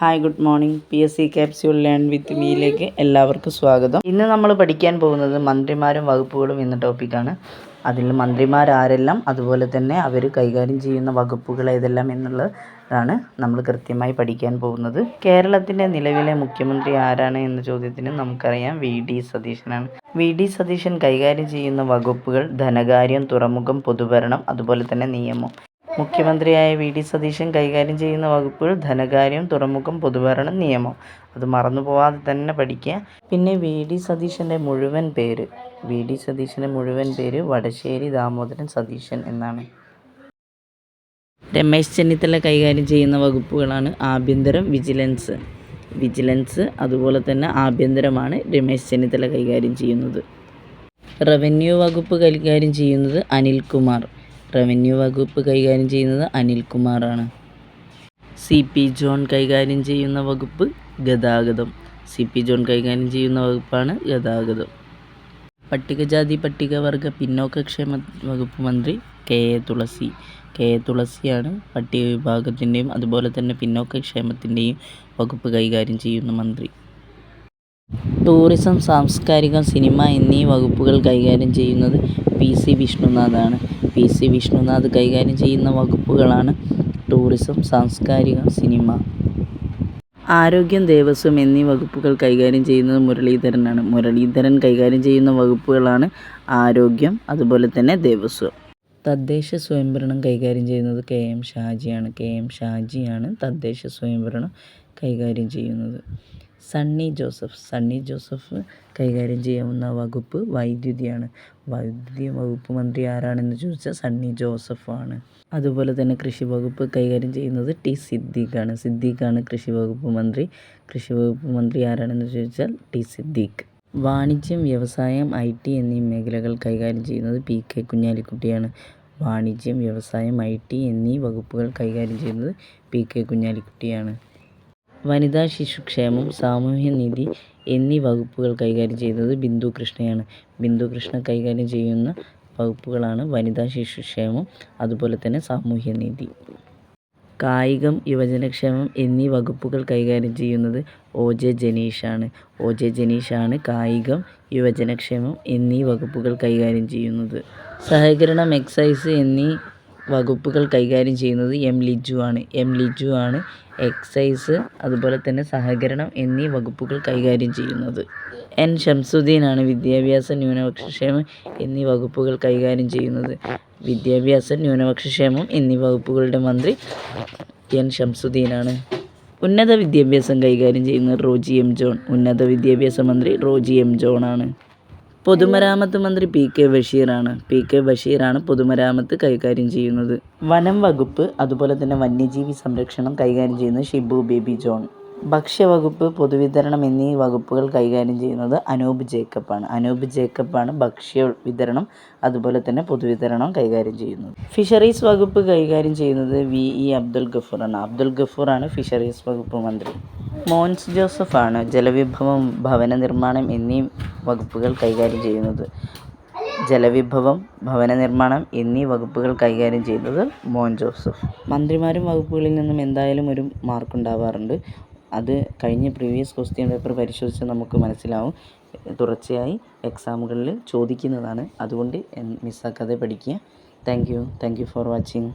Hi good morning. PSC capsule learn with മീയിലേക്ക് എല്ലാവർക്കും സ്വാഗതം. ഇന്ന് നമ്മൾ പഠിക്കാൻ പോകുന്നത് മന്ത്രിമാരും വകുപ്പുകളും എന്ന ടോപ്പിക്കാണ്. അതിൽ മന്ത്രിമാരാരെല്ലാം, അതുപോലെ തന്നെ അവർ കൈകാര്യം ചെയ്യുന്ന വകുപ്പുകൾ ഏതെല്ലാം എന്നുള്ളതാണ് നമ്മൾ കൃത്യമായി പഠിക്കാൻ പോകുന്നത്. കേരളത്തിൻ്റെ നിലവിലെ മുഖ്യമന്ത്രി ആരാണ് എന്ന ചോദ്യത്തിന് നമുക്കറിയാം, VD സതീശനാണ്. VD സതീശൻ കൈകാര്യം ചെയ്യുന്ന വകുപ്പുകൾ ധനകാര്യം, തുറമുഖം, പൊതുഭരണം, അതുപോലെ തന്നെ നിയമം. മുഖ്യമന്ത്രിയായ VD സതീശൻ കൈകാര്യം ചെയ്യുന്ന വകുപ്പുകൾ ധനകാര്യം, തുറമുഖം, പൊതുഭരണം, നിയമം. അത് മറന്നു പോവാതെ തന്നെ പഠിക്കുക. പിന്നെ VD സതീശൻ്റെ മുഴുവൻ പേര് വടശ്ശേരി ദാമോദരൻ സതീശൻ എന്നാണ്. രമേശ് ചെന്നിത്തല കൈകാര്യം ചെയ്യുന്ന വകുപ്പുകളാണ് ആഭ്യന്തരം, വിജിലൻസ്, അതുപോലെ തന്നെ ആഭ്യന്തരമാണ് രമേശ് ചെന്നിത്തല കൈകാര്യം ചെയ്യുന്നത്. റവന്യൂ വകുപ്പ് കൈകാര്യം ചെയ്യുന്നത് അനിൽകുമാറാണ്. CP ജോൺ കൈകാര്യം ചെയ്യുന്ന വകുപ്പ് ഗതാഗതം. പട്ടികജാതി പട്ടികവർഗ പിന്നോക്കക്ഷേമ വകുപ്പ് മന്ത്രി KA തുളസിയാണ് പട്ടിക വിഭാഗത്തിൻ്റെയും അതുപോലെ തന്നെ പിന്നോക്കക്ഷേമത്തിൻ്റെയും വകുപ്പ് കൈകാര്യം ചെയ്യുന്ന മന്ത്രി. ടൂറിസം, സാംസ്കാരികം, സിനിമ എന്നീ വകുപ്പുകൾ കൈകാര്യം ചെയ്യുന്നത് PC വിഷ്ണുനാഥാണ്. PC വിഷ്ണുനാഥ് കൈകാര്യം ചെയ്യുന്ന വകുപ്പുകളാണ് ടൂറിസം, സാംസ്കാരികം, സിനിമ. ആരോഗ്യം, ദേവസ്വം എന്നീ വകുപ്പുകൾ കൈകാര്യം ചെയ്യുന്നത് മുരളീധരനാണ്. മുരളീധരൻ കൈകാര്യം ചെയ്യുന്ന വകുപ്പുകളാണ് ആരോഗ്യം, അതുപോലെ തന്നെ ദേവസ്വം. തദ്ദേശ സ്വയംഭരണം കൈകാര്യം ചെയ്യുന്നത് KM ഷാജിയാണ് തദ്ദേശ സ്വയംഭരണം കൈകാര്യം ചെയ്യുന്നത്. സണ്ണി ജോസഫ് കൈകാര്യം ചെയ്യാവുന്ന വകുപ്പ് വൈദ്യുതിയാണ്. വൈദ്യുതി വകുപ്പ് മന്ത്രി ആരാണെന്ന് ചോദിച്ചാൽ സണ്ണി ജോസഫാണ്. അതുപോലെ തന്നെ കൃഷി വകുപ്പ് കൈകാര്യം ചെയ്യുന്നത് T സിദ്ദീഖാണ് കൃഷി വകുപ്പ് മന്ത്രി ആരാണെന്ന് ചോദിച്ചാൽ T സിദ്ദീഖ്. വാണിജ്യം, വ്യവസായം, IT എന്നീ മേഖലകൾ കൈകാര്യം ചെയ്യുന്നത് PK കുഞ്ഞാലിക്കുട്ടിയാണ്. വാണിജ്യം, വ്യവസായം, IT എന്നീ വകുപ്പുകൾ കൈകാര്യം ചെയ്യുന്നത് PK കുഞ്ഞാലിക്കുട്ടിയാണ്. വനിതാ ശിശുക്ഷേമം, സാമൂഹ്യനീതി എന്നീ വകുപ്പുകൾ കൈകാര്യം ചെയ്യുന്നത് ബിന്ദു കൃഷ്ണയാണ്. ബിന്ദു കൃഷ്ണ കൈകാര്യം ചെയ്യുന്ന വകുപ്പുകളാണ് വനിതാ ശിശുക്ഷേമം, അതുപോലെ തന്നെ സാമൂഹ്യനീതി. കായികം, യുവജനക്ഷേമം എന്നീ വകുപ്പുകൾ കൈകാര്യം ചെയ്യുന്നത് OJ ജനീഷാണ് കായികം, യുവജനക്ഷേമം എന്നീ വകുപ്പുകൾ കൈകാര്യം ചെയ്യുന്നത്. സഹകരണം, എക്സൈസ് എന്നീ വകുപ്പുകൾ കൈകാര്യം ചെയ്യുന്നത് M ലിജു ആണ് എക്സൈസ്, അതുപോലെ തന്നെ സഹകരണം എന്നീ വകുപ്പുകൾ കൈകാര്യം ചെയ്യുന്നത്. N ഷംസുദ്ദീനാണ് വിദ്യാഭ്യാസ, ന്യൂനപക്ഷക്ഷേമം എന്നീ വകുപ്പുകൾ കൈകാര്യം ചെയ്യുന്നത്. വിദ്യാഭ്യാസം, ന്യൂനപക്ഷക്ഷേമം എന്നീ വകുപ്പുകളുടെ മന്ത്രി N ഷംസുദ്ദീനാണ്. ഉന്നത വിദ്യാഭ്യാസം കൈകാര്യം ചെയ്യുന്നത് ഉന്നത വിദ്യാഭ്യാസ മന്ത്രി റോജി M ജോണാണ്. പൊതുമരാമത്ത് മന്ത്രി PK ബഷീറാണ് പൊതുമരാമത്ത് കൈകാര്യം ചെയ്യുന്നത്. വനം വകുപ്പ്, അതുപോലെ തന്നെ വന്യജീവി സംരക്ഷണം കൈകാര്യം ചെയ്യുന്നത് ഷിബു ബേബി ജോൺ. ഭക്ഷ്യവകുപ്പ്, പൊതുവിതരണം എന്നീ വകുപ്പുകൾ കൈകാര്യം ചെയ്യുന്നത് അനൂപ് ജേക്കബാണ് ഭക്ഷ്യ വിതരണം, അതുപോലെ തന്നെ പൊതുവിതരണം കൈകാര്യം ചെയ്യുന്നത്. ഫിഷറീസ് വകുപ്പ് കൈകാര്യം ചെയ്യുന്നത് VE അബ്ദുൽ ഗഫൂറാണ് ഫിഷറീസ് വകുപ്പ് മന്ത്രി. മോൻസ് ജോസഫാണ് ജലവിഭവം, ഭവന നിർമ്മാണം എന്നീ വകുപ്പുകൾ കൈകാര്യം ചെയ്യുന്നത്. മോൻ ജോസഫ്. മന്ത്രിമാരും വകുപ്പുകളിൽ നിന്നും എന്തായാലും ഒരു മാർക്ക് ഉണ്ടാവാറുണ്ട്. അത് കഴിഞ്ഞ പ്രീവിയസ് ക്വസ്റ്റ്യൻ പേപ്പർ പരിശോധിച്ച് നമുക്ക് മനസ്സിലാവും. തുടർച്ചയായി എക്സാമുകളിൽ ചോദിക്കുന്നതാണ്. അതുകൊണ്ട് മിസ്സാക്കാതെ പഠിക്കുക. Thank you for watching.